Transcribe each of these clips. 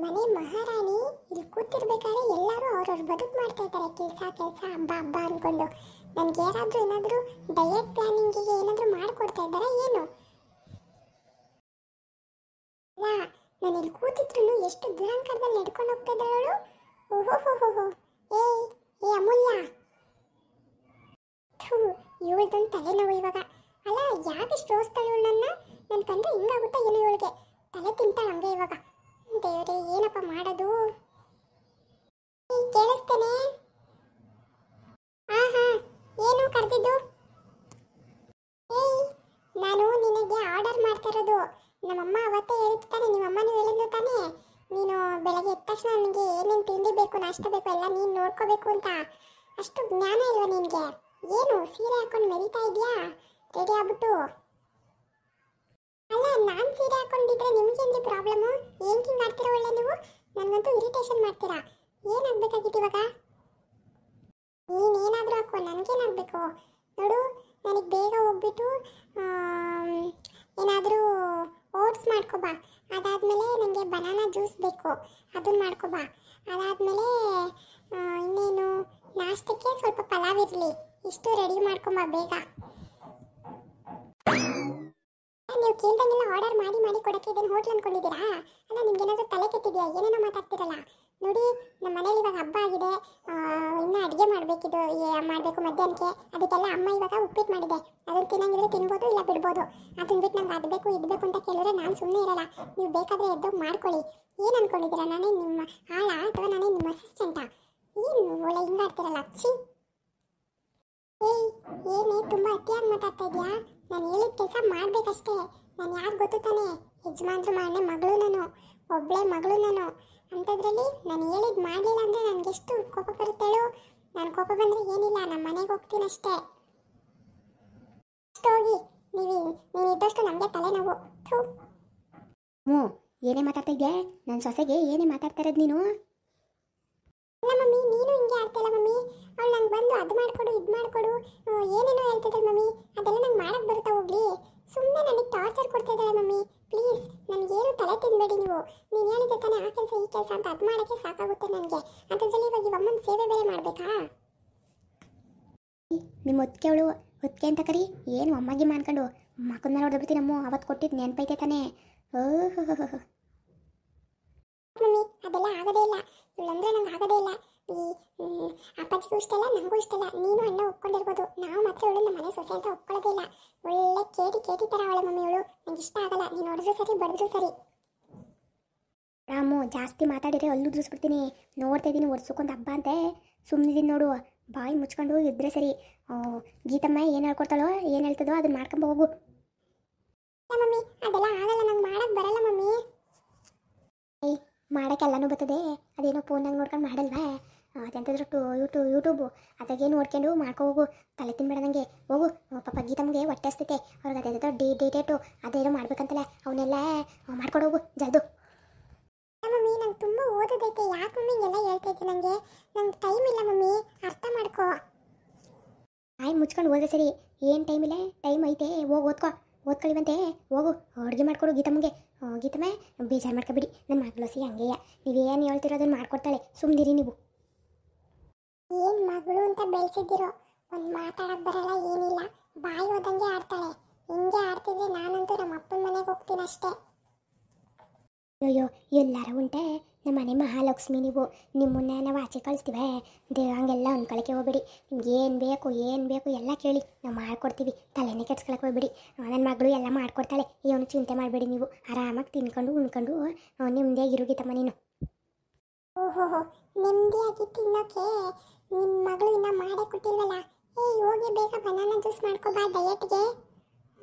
ಮನೆ ಮಹಾರಾಣಿ ಇಲ್ಲಿ ಕೂತಿರ್ಬೇಕಾದ್ರೆ ಎಲ್ಲರೂ ಅವ್ರವ್ರ ಬದುಕು ಮಾಡ್ತಾ ಇದ್ದಾರೆ. ಕೆಲಸ ಹಬ್ಬ ಹಬ್ಬ ಅಂದ್ಕೊಂಡು ನನಗೆ ಏನಾದರೂ ಡಯಟ್ ಪ್ಲಾನಿಂಗಿಗೆ ಏನಾದರೂ ಮಾಡಿಕೊಡ್ತಾ ಇದ್ದಾರಾ ಏನು? ಅಲ್ಲ, ನಾನು ಇಲ್ಲಿ ಕೂತಿದ್ರು ಎಷ್ಟು ದುರಂಕಾರದಲ್ಲಿ ನಡ್ಕೊಂಡು ಹೋಗ್ತಾ ಇದ್ದಾಳು. ಓಹೋ ಏ ಅಮೂಲ್ಯ, ಇವಳ್ದೊಂದು ತಲೆನೋವು ಇವಾಗ. ಅಲ್ಲ, ಯಾಕೆ ಸ್ಟೋಸ್ತಾಳು ನನ್ನ ಕಂಡ್ರೆ ಹಿಂಗಾಗುತ್ತಾ ಏನೋ, ಇವಳಿಗೆ ತಲೆ ತಿಂತಾಳೆ ಹಂಗೆ ಇವಾಗ. ದೇವರೇ, ಏನಪ್ಪ ಮಾಡೋದು? ಕೇಳಿಸ್ತೇನೆ? ಹಾ, ಏನು ಕರೆದಿದ್ದು? ನಾನು ನಿನಗೆ ಆರ್ಡರ್ ಮಾಡ್ತಾ ಇರೋದು. ನಮ್ಮಮ್ಮ ಅವತ್ತೇ ಹೇಳಿದ್ದು ತಾನೆ, ನಿಮ್ಮಮ್ಮನೂ ಹೇಳಿದ್ದು ತಾನೆ, ನೀನು ಬೆಳಗ್ಗೆ ಎದ್ದ ತಕ್ಷಣ ನನಗೆ ಏನೇನು ತಿಂಡಿ ಬೇಕು, ನಾಷ್ಟ ಬೇಕು ಎಲ್ಲ ನೀನು ನೋಡ್ಕೋಬೇಕು ಅಂತ. ಅಷ್ಟು ಜ್ಞಾನ ಇಲ್ವಾ ನಿನಗೆ? ಏನು ಸೀರೆ ಹಾಕೊಂಡು ಮೆರಿತಾ ಇದೆಯಾ ರೆಡಿ ಆಗ್ಬಿಟ್ಟು? ಅಲ್ಲ, ನಾನು ಸೀರೆ ಹಾಕೊಂಡಿದ್ರೆ ನಿಮ್ಗೇನು ಪ್ರಾಬ್ಲಮ್ಮು? ಏನು ಹಿಂಗೆ ಆಡ್ತೀರಾ ಒಳ್ಳೆ ನೀವು? ನನಗಂತೂ ಇರಿಟೇಷನ್ ಮಾಡ್ತೀರಾ. ಏನಾಗಬೇಕಾಗಿತ್ತು ಇವಾಗ? ನೀನೇನಾದರೂ ಹಾಕೋ, ನನಗೇನಾಗಬೇಕು ನೋಡು. ನನಗೆ ಬೇಗ ಹೋಗ್ಬಿಟ್ಟು ಏನಾದರೂ ಓಟ್ಸ್ ಮಾಡ್ಕೊಬಾ. ಅದಾದಮೇಲೆ ನನಗೆ ಬನಾನಾ ಜ್ಯೂಸ್ ಬೇಕು, ಅದನ್ನು ಮಾಡ್ಕೊಬಾ. ಅದಾದಮೇಲೆ ಇನ್ನೇನು ನಾಷ್ಟಕ್ಕೆ ಸ್ವಲ್ಪ ಪಲಾವ್ ಇರಲಿ. ಇಷ್ಟು ರೆಡಿ ಮಾಡ್ಕೊಂಬಾ ಬೇಗ. ನೀವು ಕೇಳ್ದಂಗೆಲ್ಲ ಆರ್ಡರ್ ಮಾಡಿ ಕೊಡೋಕ್ಕೆ ಇದನ್ನು ಹೋಟ್ಲ್ ಅಂದ್ಕೊಂಡಿದ್ದೀರಾ? ಅಲ್ಲ, ನಿಮ್ಗೇನಾದರೂ ತಲೆ ಕೆಟ್ಟಿದೆಯಾ? ಏನೇನೋ ಮಾತಾಡ್ತಿರಲ್ಲ ನೋಡಿ. ನಮ್ಮ ಮನೇಲಿ ಇವಾಗ ಹಬ್ಬ ಆಗಿದೆ, ಇನ್ನೂ ಅಡುಗೆ ಮಾಡಬೇಕಿದು, ಮಾಡಬೇಕು ಮಧ್ಯಾಹ್ನಕ್ಕೆ. ಅದಕ್ಕೆಲ್ಲ ಅಮ್ಮ ಇವಾಗ ಉಪ್ಪಿಟ್ಟು ಮಾಡಿದೆ. ಅದನ್ನು ತಿನ್ನಂಗಿದ್ರೆ ತಿನ್ಬೋದು, ಇಲ್ಲ ಬಿಡ್ಬೋದು. ಅದನ್ನ ಬಿಟ್ಟು ನಂಗೆ ಅದು ಬೇಕು ಇದು ಬೇಕು ಅಂತ ಕೇಳಿದ್ರೆ ನಾನು ಸುಮ್ಮನೆ ಇರಲ್ಲ. ನೀವು ಬೇಕಾದರೆ ಎದ್ದೋಗಿ ಮಾಡ್ಕೊಳ್ಳಿ. ಏನು ಅಂದ್ಕೊಂಡಿದ್ದೀರಾ? ನಾನೇ ನಿಮ್ಮ ಆಳ ಅಥವಾ ನಾನೇ ನಿಮ್ಮ ಅಸಿಸ್ಟೆಂಟಾ? ಏನು ಒಳ್ಳೆ ಹಿಂಗಾಡ್ತಿರಲ್ಲ ಅಚ್ಚಿ. ಏನೇ ತುಂಬ ಅತಿಯಾಗಿ ಮಾತಾಡ್ತಾ ಇದೆಯಾ? ನಾನು ಹೇಳಿದ ಕೆಲಸ ಮಾಡಬೇಕಷ್ಟೇ. ನಾನು ಯಾರು ಗೊತ್ತು ತಾನೆ, ಯಜಮಾನ್ರು ಮನೆ ಮಗಳು, ನಾನು ಒಬ್ಬಳೇ ಮಗಳು. ನಾನು ಅಂಥದ್ರಲ್ಲಿ ನಾನು ಹೇಳಿದ್ದು ಮಾಡಲಿಲ್ಲ ಅಂದರೆ ನನಗೆಷ್ಟು ಕೋಪ ಬರುತ್ತೇಳು. ನಾನು ಕೋಪ ಬಂದರೆ ಏನಿಲ್ಲ, ನಮ್ಮ ಮನೆಗೆ ಹೋಗ್ತೀನಿ ಅಷ್ಟೇ. ಅಷ್ಟು ಹೋಗಿ, ನೀವು ಇದ್ದಷ್ಟು ನಮಗೆ ತಲೆನೋವು. ಏನೇ ಮಾತಾಡ್ತಾ ಇದೆಯಾ? ನನ್ನ ಸೊಸೆಗೆ ಏನೇ ಮಾತಾಡ್ತಾ ಇರೋದು ನೀನು? ಅಲ್ಲ ಮಮ್ಮಿ, ನೀನು ಹಿಂಗೆ ಆಡ್ತಿಲ್ಲ ಮಮ್ಮಿ. ಅವಳು ನಂಗೆ ಬಂದು ಅದು ಮಾಡಿಕೊಡು ಇದು ಮಾಡಿಕೊಡು ಏನೇನೋ ಹೇಳ್ತಿದ್ದಾಳೆ ಮಮ್ಮಿ. ಅದೆಲ್ಲ ನಂಗೆ ಮಾಡೋಕ್ಕೆ ಬರುತ್ತಾ? ಹೋಗ್ಲಿ, ಸುಮ್ಮನೆ ನನಗೆ ಟಾರ್ಚರ್ ಕೊಡ್ತಾ ಇದ್ದಾಳೆ ಮಮ್ಮಿ. ಪ್ಲೀಸ್, ನನಗೇನು ತಲೆ ತಿನ್ನಬೇಡಿ ನೀವು. ನೀನು ಹೇಳಿದ್ದೆ ತಾನೇ ಆ ಕೆಲಸ ಈ ಕೆಲಸ ಅಂತ, ಅದು ಮಾಡೋಕ್ಕೆ ಸಾಕಾಗುತ್ತೆ ನನಗೆ. ಅಂಥದ್ರಲ್ಲಿ ಇವಾಗ ಈ ಅಮ್ಮನ ಸೇವೆ ಬೇರೆ ಮಾಡಬೇಕಾ? ನಿಮ್ಮ ಒತ್ತಿಗೆ ಅವಳು ಒತ್ತಿಗೆ ಅಂತ ಕರಿ. ಏನು ಅಮ್ಮಗೆ ಮಾಡ್ಕೊಂಡು ಮಕ್ಕಳನ್ನ ನೋಡ್ಬಿಡ್ತೀನಿ. ನಮ್ಮ ಅವತ್ತು ಕೊಟ್ಟಿದ್ದು ನೆನಪೈತೆ ತಾನೇ? ಮಮ್ಮಿ, ಅದೆಲ್ಲ ಆಗೋದೇ ಇಲ್ಲ. ಇವಳಂದ್ರೆ ನಂಗೆ ಆಗೋದೇ ಇಲ್ಲ. ಈ ಅಪ್ಪಾಜಿಗೂ ಇಷ್ಟ ಇಲ್ಲ, ನನಗೂ ಇಷ್ಟ ಇಲ್ಲ. ನೀನು ಅಣ್ಣ ಒಪ್ಕೊಂಡಿರ್ಬೋದು, ನಾವು ಮಾತ್ರ ಇವಳು ನಮ್ಮ ಮನೆ ಸೊಸೆ ಅಂತ ಒಪ್ಕೊಳ್ಳೋದೇ ಇಲ್ಲ. ಒಳ್ಳೆ ಕೇಟಿ ಥರ ಅವಳೆ ಮಮ್ಮಿ ಇವಳು. ನಂಗೆ ಇಷ್ಟ ಆಗಲ್ಲ. ನೀನು ಹೊಡೆದ್ರು ಸರಿ ಬಡಿದ್ರು ಸರಿ. ರಾಮು, ಜಾಸ್ತಿ ಮಾತಾಡಿದ್ರೆ ಅಲ್ಲೂ ದುರಿಸ್ಬಿಡ್ತೀನಿ. ನೋಡ್ತಾ ಇದ್ದೀನಿ ಒರ್ಸ್ಕೊಂತ ಹಬ್ಬ ಅಂತೆ. ಸುಮ್ಮನಿದ್ದೀನಿ ನೋಡು. ಬಾಯಿ ಮುಚ್ಕೊಂಡು ಇದ್ರೆ ಸರಿ. ಗೀತಮ್ಮ ಏನು ಹೇಳ್ಕೊಡ್ತಾಳೋ ಏನು ಹೇಳ್ತದೋ ಅದನ್ನ ಮಾಡ್ಕೊಂಬ ಹೋಗು. ಮಮ್ಮಿ, ಅದೆಲ್ಲ ಆಗಲ್ಲ, ನಂಗೆ ಮಾಡಕ್ಕೆ ಬರಲ್ಲ ಮಮ್ಮಿ. ಮಾಡೋಕ್ಕೆ ಎಲ್ಲನೂ ಬರ್ತದೆ. ಅದೇನೋ ಫೋನ್ನಾಗ ನೋಡ್ಕೊಂಡು ಮಾಡಲ್ವಾ? ಅದೆಂಥದ್ರು ಯೂಟ್ಯೂಬು ಅದಾಗೇನು ನೋಡ್ಕೊಂಡು ಮಾಡ್ಕೊ ಹೋಗು. ತಲೆ ತಿನ್ಬೇಡ ನನಗೆ. ಹೋಗು. ಪಾಪ ಗೀತಮ್ಮಗೆ ಹೊಟ್ಟೆ ಹಸ್ತೈತೆ. ಅವ್ರಿಗೆ ಅದೇನೋ ಡೇಟು ಅದೇನೋ ಮಾಡ್ಬೇಕಂತಲ್ಲ, ಅವನ್ನೆಲ್ಲ ಮಾಡ್ಕೊಂಡು ಹೋಗು ಜಲ್ದು. ಮಮ್ಮಿ, ನಂಗೆ ತುಂಬ ಓದೋದೈತೆ. ಯಾಕೆ ಮಮ್ಮಿ ಹಿಂಗೆಲ್ಲ ಹೇಳ್ತಾ ಇದ್ದೆ? ನಂಗೆ ಟೈಮ್ ಇಲ್ಲ ಮಮ್ಮಿ, ಅರ್ಥ ಮಾಡ್ಕೋ. ಆಯ್ ಮುಚ್ಕೊಂಡು ಹೋದ್ರೆ ಸರಿ. ಏನು ಟೈಮ್ ಇಲ್ಲ? ಟೈಮ್ ಐತೆ. ಹೋಗಿ ಓದ್ಕೊಳ್ಳಿವಂತೆ. ಹೋಗು, ಅಡುಗೆ ಮಾಡಿಕೊಡು ಗೀತಮ್ಮಗೆ. ಗೀತಮ್ಮ, ಬೇಜಾರು ಮಾಡ್ಕೊಬಿಡಿ. ನನ್ನ ಮಗಳು ಸಿ ಹಂಗೆಯ. ನೀವೇನು ಹೇಳ್ತಿರೋ ಅದನ್ನು ಮಾಡ್ಕೊಡ್ತಾಳೆ. ಸುಮ್ಮನಿರಿ ನೀವು. ಏನು ಮಗಳು ಅಂತ ಬೆಳೆಸಿದ್ದೀರೋ? ಒಂದು ಮಾತಾಡಕ್ಕೆ ಬರಲ್ಲ, ಏನಿಲ್ಲ. ಬಾಯಿ ಹೋದಂಗೆ ಆಡ್ತಾಳೆ. ಹಿಂಗೆ ಆಡ್ತಿದ್ರೆ ನಾನಂತೂ ನಮ್ಮ ಅಪ್ಪನ ಮನೆಗೆ ಹೋಗ್ತೀನಿ ಅಷ್ಟೇ. ಅಯ್ಯೋ, ಎಲ್ಲರೂ ಉಂಟೆ ನಮ್ಮ ಮನೆ ಮಹಾಲಕ್ಷ್ಮಿ. ನೀವು ನಿಮ್ಮನ್ನ ನಾವು ಆಚೆ ಕಳಿಸ್ತೀವಿ. ಹಂಗೆಲ್ಲ ಅಂದ್ಕೊಳಕ್ಕೆ ಹೋಗ್ಬೇಡಿ. ನಿಮ್ಗೆ ಏನು ಬೇಕು ಎಲ್ಲ ಕೇಳಿ ನಾವು ಮಾಡ್ಕೊಡ್ತೀವಿ. ತಲೆನೇ ಕೆಡ್ಸ್ಕೊಳಕ್ಕೆ ಹೋಗ್ಬೇಡಿ. ನನ್ನ ಮಗಳು ಎಲ್ಲ ಮಾಡ್ಕೊಡ್ತಾಳೆ. ಏನು ಚಿಂತೆ ಮಾಡಬೇಡಿ. ನೀವು ಆರಾಮಾಗಿ ತಿನ್ಕೊಂಡು ಉಣ್ಕೊಂಡು ನಿಮ್ಮದೇ ಗೀತಮ್ಮ ನೀನು. ಓಹೋ, ನೆಮ್ಮದಿಯಾಗಿ ತಿನ್ನೋಕೆ ನಿಮ್ಮ ಮಗಳು ಇನ್ನೂ ಮಾಡೇ ಕೊಟ್ಟಿಲ್ವಲ್ಲ? ಹೋಗಿ ಬೇಗ ಬನಾನಾ ಜ್ಯೂಸ್ ಮಾಡ್ಕೊಬಾ ಡಯಟ್ಗೆ.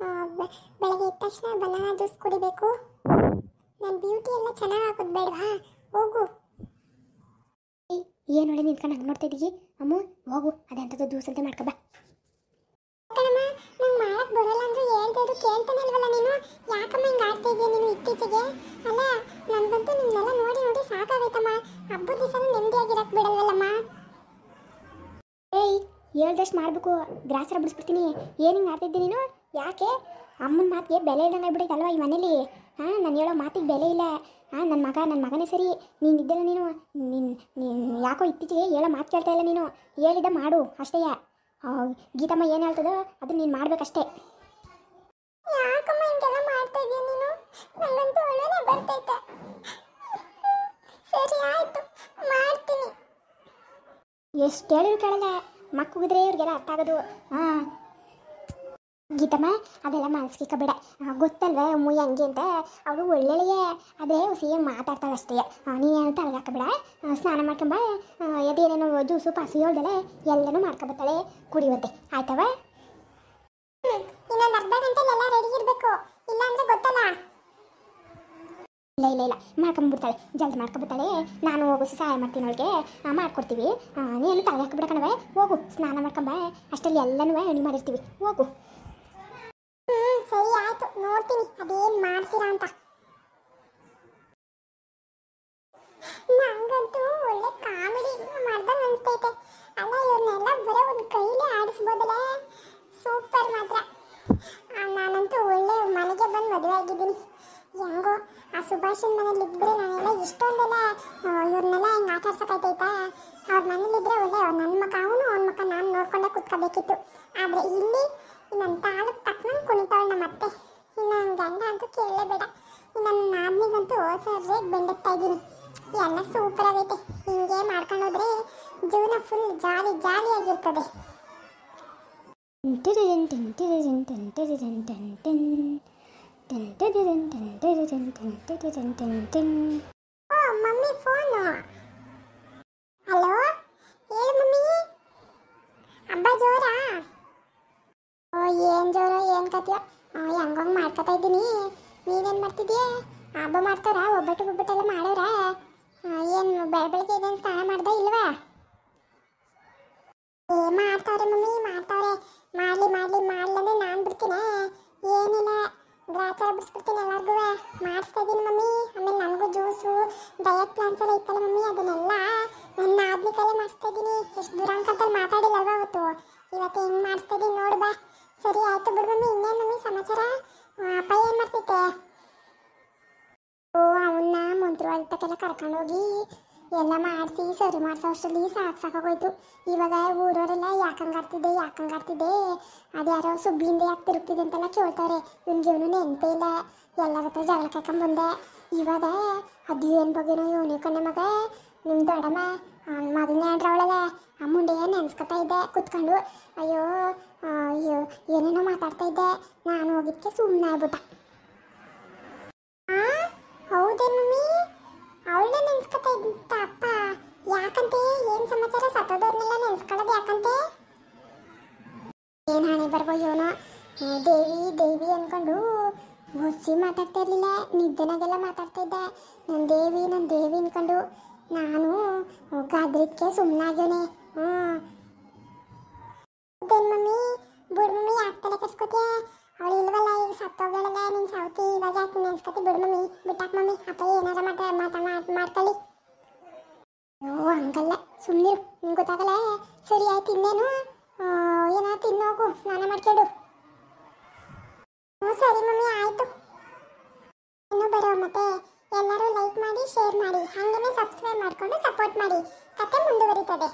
ಬೆಳಗ್ಗೆ ಎದ್ದ ತಕ್ಷಣ ಬನಾನಾ ಜ್ಯೂಸ್ ಕುಡಿಬೇಕು. ನನ್ನ ಬ್ಯೂಟಿ ಎಲ್ಲ ಚೆನ್ನಾಗಿ ಆಗೋದು ಬೇಡವಾ? ಹೋಗು. ಏನು ಒಳ್ಳೆ ನಿಂತ್ಕೊಂಡು ಹಂಗೆ ನೋಡ್ತಾ ಇದ್ದೀವಿ. ಅಮ್ಮ, ಹೋಗು. ಅದೆಂಥದ್ದು ಜ್ಯೂಸ್ ಅಂತ ಮಾಡ್ಕೊಬಾ. ನಂಗೆ ಮಾಡಕ್ಕೆ ಬರಲ್ಲ ಅಂದ್ರೆ ಹೇಳ್ತಿದ್ರು ಕೇಳ್ತಾನೆ ಇಲ್ವಲ್ಲ ನೀನು? ಯಾಕಮ್ಮ ಹಿಂಗೆ ಆಡ್ತಾ ಇದೀಯ ನೀನು ಇತ್ತೀಚೆಗೆ? ಅಲ್ಲ, ನನಗಂತೂ ನಿಮ್ಮನ್ನೆಲ್ಲ ನೋಡಿ ಸಾಕಾಗೈತಮ್ಮ. ಹಬ್ಬದ ದಿವಸ ನೆಮ್ಮದಿಯಾಗಿರಕ್ಕೆ ಬಿಡಲ್ವಲ್ಲಮ್ಮ? ಹೇಳ್ದಷ್ಟು ಮಾಡಬೇಕು. ಗ್ರಾಸರ ಬಿಡಿಸ್ಬಿಡ್ತೀನಿ. ಏನು ಹಿಂಗೆ ಆಡ್ತಿದ್ದೆ ನೀನು? ಯಾಕೆ? ಅಮ್ಮನ ಮಾತಿಗೆ ಬೆಲೆ ಇಲ್ಲಂಗೆ ಬಿಡೈತಲ್ವ ಈ ಮನೇಲಿ? ಹಾಂ ನಾನು ಹೇಳೋ ಮಾತಿಗೆ ಬೆಲೆ ಇಲ್ಲ. ಹಾಂ ನನ್ನ ಮಗನೇ ಸರಿ. ನೀನಿದ್ದಲ್ಲ ನೀನು ಯಾಕೋ ಇತ್ತೀಚೆಗೆ ಹೇಳೋ ಮಾತು ಕೇಳ್ತಾ ಇಲ್ಲ. ನೀನು ಹೇಳಿದ ಮಾಡು ಅಷ್ಟೇ. ಗೀತಮ್ಮ ಏನು ಹೇಳ್ತದೋ ಅದನ್ನ ನೀನು ಮಾಡಬೇಕಷ್ಟೇ. ಯಾಕಮ್ಮ ಹಿಂಗೆಲ್ಲ ಮಾಡ್ತಾ ಇದೀಯ ನೀನು? ನಂಗಂತೂ ಒಳ್ಳೆನೇ ಬರ್ತೈತೆ. ಸರಿ ಆಯ್ತು, ಮಾಡ್ತೀನಿ. ಎಷ್ಟು ಹೇಳಿದ್ರು ಕೇಳಲ್ಲ. ಮಕ್ಕಳಿದ್ರೆ ಇವ್ರಿಗೆಲ್ಲ ಅರ್ಥ ಆಗೋದು. ಹಾಂ ಗೀತಮ್ಮ ಅದೆಲ್ಲ ಮನಸ್ಸಿಗೆ ಬೇಡ. ಗೊತ್ತಲ್ವೇ ಮುಯ್ಯ ಹಂಗೆ ಅಂತ. ಅವಳು ಒಳ್ಳೆಳೆಯೇ, ಅದೇ ಸೇಮ್ ಮಾತಾಡ್ತಾಳೆ ಅಷ್ಟೇ. ನೀನೇನು ತಲೆಗಾಕಬೇಡ. ಸ್ನಾನ ಮಾಡ್ಕೊಂಬ. ಅದೇನೇನೋ ಜ್ಯೂಸು ಪಾಸು ಹೇಳ್ದಲೆ ಎಲ್ಲನೂ ಮಾಡ್ಕೊಬತ್ತಾಳೆ. ಕುಡಿಯುತ್ತೆ ಆಯ್ತವ? ಇನ್ನೊಂದು ಅರ್ಧ ಗಂಟೆಲೆಲ್ಲ ರೆಡಿ ಇರಬೇಕು, ಇಲ್ಲ ಅಂದ್ರೆ ಗೊತ್ತಲ್ಲ. ಇಲ್ಲ ಮಾಡ್ಕೊಂಬಿಡ್ತಾಳೆ, ಜಲ್ದಿ ಮಾಡ್ಕೊಬತ್ತಾಳೆ. ನಾನು ಹೋಗು ಸಹಾಯ ಮಾಡ್ತೀನಿ ಅವಳಿಗೆ, ಮಾಡ್ಕೊಡ್ತೀವಿ. ನೀನು ತಲೆ ಹಾಕಿಬಿಡ ಕಣವೆ. ಹೋಗು ಸ್ನಾನ ಮಾಡ್ಕೊಂಬ. ಅಷ್ಟರಲ್ಲಿ ಎಲ್ಲನೂ ಎಣ್ಣೆ ಮಾಡಿರ್ತೀವಿ. ಹೋಗು. ಸರಿ ಆಯ್ತು, ನೋಡ್ತೀನಿ ಅದೇನು ಮಾಡ್ತೀರಾ ಅಂತ. ನಂಗಂತೂ ಒಳ್ಳೆ ಕಾಮಿಡಿ ಮಾಡ್ದಂಗೆ ಅನಿಸ್ತೈತೆ. ಅಲ್ಲ ಇವ್ರನ್ನೆಲ್ಲ ಬರೋ ಒಂದು ಕೈಲೇ ಆಡಿಸ್ಬೋದಲ್ಲ. ಸೂಪರ್ ಮಾತ್ರ. ನಾನಂತೂ ಒಳ್ಳೆ ಮನೆಗೆ ಬಂದು ಮದುವೆ ಆಗಿದ್ದೀನಿ. ಹೆಂಗೋ ಆ ಸುಭಾಷನ್ ಮನೇಲಿ ಇದ್ದರೆ ನಾನೆಲ್ಲ ಇಷ್ಟೊಂದೆಲ್ಲ ಇವ್ರನ್ನೆಲ್ಲ ಹಿಂಗೆ ಆಟ ಆಡ್ಸೋಕ್ಕಾಯ್ತೈತಾ? ಅವ್ರ ಮನೇಲಿದ್ದರೆ ಒಳ್ಳೆ ನನ್ನ ಮಕ್ಕ ಅವನು ಅವ್ನ ಮಕ್ಕ ನಾನು ನೋಡ್ಕೊಂಡೆ ಕೂತ್ಕೋಬೇಕಿತ್ತು. ಆದರೆ ಇಲ್ಲಿ ನನ್ನ ತಾಳಕ್ಕೆ ತಕ್ಕನಂಗೆ ಕುಣಿತಾವಳು ನಮ್ಮ ಅತ್ತೆ. ಇನ್ನು ನನ್ನ ಗಂಡ ಅಂತೂ ಕೇಳಲೇಬೇಡ. ಇನ್ನು ನನ್ನ ನಾದಿನಿಗಂತೂ ಸರಿಯಾಗಿ ಬೆಂಡೆತ್ತಾ ಇದ್ದೀನಿ. ಎಲ್ಲ ಸೂಪರ್ ಆಗೈತೆ. ಹಿಂಗೆ ಮಾಡ್ಕೊಂಡು ಹೋದ್ರೆ ಜೀವನ ಫುಲ್ ಜಾಲಿಯಾಗಿರ್ತದೆ. ಓ ಮಮ್ಮಿ ಫೋನು. ಹಲೋ, ಹೇಳು ಮಮ್ಮಿ. ಹಬ್ಬ ಜೋರಾ? ಓ ಏನು ಜೋರು ಏನು ಕತೆಯೋ. ಹೆಂಗಂಗೆ ಮಾಡ್ಕೊತಾ ಇದ್ದೀನಿ. ನೀನೇನು ಮಾಡ್ತಿದ್ದೀಯ? ಹಬ್ಬ ಮಾಡ್ತಾರಾ? ಒಬ್ಬಟ್ಟೆಲ್ಲ ಮಾಡೋರಾ? ಏನು ಬೆಳಗ್ಗೆ ಇದೇನು ಸ್ನಾನ ಮಾಡ್ದೆ ಇಲ್ವಾ? ಮಾಡ್ತಾವ್ರೆ ಮಮ್ಮಿ, ಮಾಡ್ತಾವ್ರೆ. ಮಾಡ್ಲಂದ್ರೆ ನಾನು ಬಿಡ್ತೀನಿ. ಏನಿಲ್ಲ, ಗ್ರಾಚಾರ ಬಿಡಿಸ್ಬಿಡ್ತೀನಿ ಎಲ್ಲರಿಗೂ. ಮಾಡಿಸ್ತಾ ಇದ್ದೀನಿ ಮಮ್ಮಿ. ಆಮೇಲೆ ನನಗೂ ಜ್ಯೂಸು ಡಯಟ್ ಪ್ಲಾನ್ಸ್ ಎಲ್ಲ ಇತ್ತಲ್ಲ ಮಮ್ಮಿ, ಅದನ್ನೆಲ್ಲ ನನ್ನ ಆದ್ಮಿ ಕೈಲೇ ಮಾಡಿಸ್ತಾ ಇದ್ದೀನಿ. ಎಷ್ಟು ದೂರ ಅನ್ಕೊಂತಲ್ಲಿ ಮಾತಾಡಿಲ್ಲಲ್ವ ಅವತ್ತು. ಇವತ್ತು ಹೆಂಗೆ ಮಾಡಿಸ್ತಾ ಇದ್ದೀನಿ ನೋಡು ಬಾ. ಸರಿ ಆಯ್ತು ಬಿಡು ಮಮ್ಮಿ. ಇನ್ನೇನು ಮಮ್ಮಿ ಸಮಾಚಾರ? ಅಪ್ಪ ಏನು ಮಾಡ್ತೈತೆ? ಓ ಅವನ್ನ ಮಂತ್ರವಾದಿತ್ತಕ್ಕೆಲ್ಲ ಕರ್ಕೊಂಡೋಗಿ ಎಲ್ಲ ಮಾಡಿಸಿ ಸರಿ ಮಾಡಿಸೋ ಅಷ್ಟರಲ್ಲಿ ಸಾಕಾಗೋಯ್ತು. ಇವಾಗ ಊರವರೆಲ್ಲ ಯಾಕಂಗಾಡ್ತಿದ್ದೆ ಅದ್ಯಾರೋ ಸುಬ್ಲಿಂದ ಯಾಕೆ ತಿರುಗ್ತಿದೆ ಅಂತೆಲ್ಲ ಕೇಳ್ತಾರೆ. ಇವನು ನೆನಪೇ ಇಲ್ಲ. ಎಲ್ಲರ ಹತ್ರ ಜಗಳ ಕಾಯ್ಕೊಂಬಂದೆ. ಇವಾಗ ಅದು ಏನು ಬಗ್ಗೆನೋ ಇವನೇ ಕಣ್ಣೆ ಮಗ ನಿಮ್ಮ ದೊಡ್ಡಮ್ಮ ಮಗನ ಹೇಳ್ರವಳಗ ಆ ಮುಂಡೆ ನೆನ್ಸ್ಕೊತಾ ಇದ್ದೆ ಕುತ್ಕೊಂಡು. ಅಯ್ಯೋ ಏನೇನೋ ಮಾತಾಡ್ತಾ ಇದ್ದೆ. ನಾನು ಹೋಗಿದ್ದಕ್ಕೆ ಸುಮ್ಮನೆ ಆಗ್ಬಿಟ್ಟ. ಹೌದೇನು ಮಮ್ಮಿ? ಅವಳನ್ನೇ ನೆನ್ಸ್ಕೊತಾ ಇದ್ದ ಅಪ್ಪ. ಯಾಕಂತೆ? ಏನು ಸಮಾಚಾರ? ಸತ್ತೋದವ್ರನ್ನೆಲ್ಲ ನೆನ್ಸ್ಕೊಳ್ಳೋದು ಯಾಕಂತೆ? ಏನು ಹಣೆ ಬರ್ಬೋ ಇವನು. ದೇವಿ ಅಂದ್ಕೊಂಡು ಹುಸಿ ಮಾತಾಡ್ತಾ ಇರಲಿಲ್ಲ. ನಿದ್ದೆನಾಗೆಲ್ಲ ಮಾತಾಡ್ತಾ ಇದ್ದೆ. ನನ್ನ ದೇವಿ ಅಂದ್ಕೊಂಡು ನಾನು ಗಾದ್ರಿದ್ಕೆ ಸುಮ್ಮನೆ ಆಗ್ಯವನೆ. ಅದೇನು ಮಮ್ಮಿ? ಬಿಡು ಮಮ್ಮಿ, ಯಾಕೆ ತಲೆ ಕೆಡ್ಸ್ಕೊತೀಯ? ಅವಳು ಇಲ್ವಲ್ಲ, ಈಗ ಸತ್ತೋಗಳಲ್ಲ ನಿನ್ನ ಸಾವತಿ. ಇವಾಗ ಯಾಕೆ ನೆನ್ಸ್ಕೊತಿ? ಬಿಡು ಮಮ್ಮಿ, ಬಿಟ್ಟಾಕ ಮಮ್ಮಿ. ಅಪ್ಪ ಏನಾರ ಮಾಡ್ಕೊಳ್ಳಿ. ಓ ಹಂಗಲ್ಲ, ಸುಮ್ಮನೆ ನಿಂಗೆ ಗೊತ್ತಾಗಲ್ಲ. ಸರಿ ಆಯ್ತು, ಇನ್ನೇನು ಏನಾರು ತಿನ್ನೋಗು, ಸ್ನಾನ ಮಾಡ್ಕೊಂಡು. ಹ್ಞೂ ಸರಿ ಮಮ್ಮಿ ಆಯಿತು. ಇನ್ನೂ ಬರೋ ಮತ್ತೆ ಎಲ್ಲರೂ ಲೈಕ್ ಮಾಡಿ, ಶೇರ್ ಮಾಡಿ, ಹಾಗೆಯೇ ಸಬ್ಸ್ಕ್ರೈಬ್ ಮಾಡಿಕೊಂಡು ಸಪೋರ್ಟ್ ಮಾಡಿ. ಕತೆ ಮುಂದುವರಿತದೆ.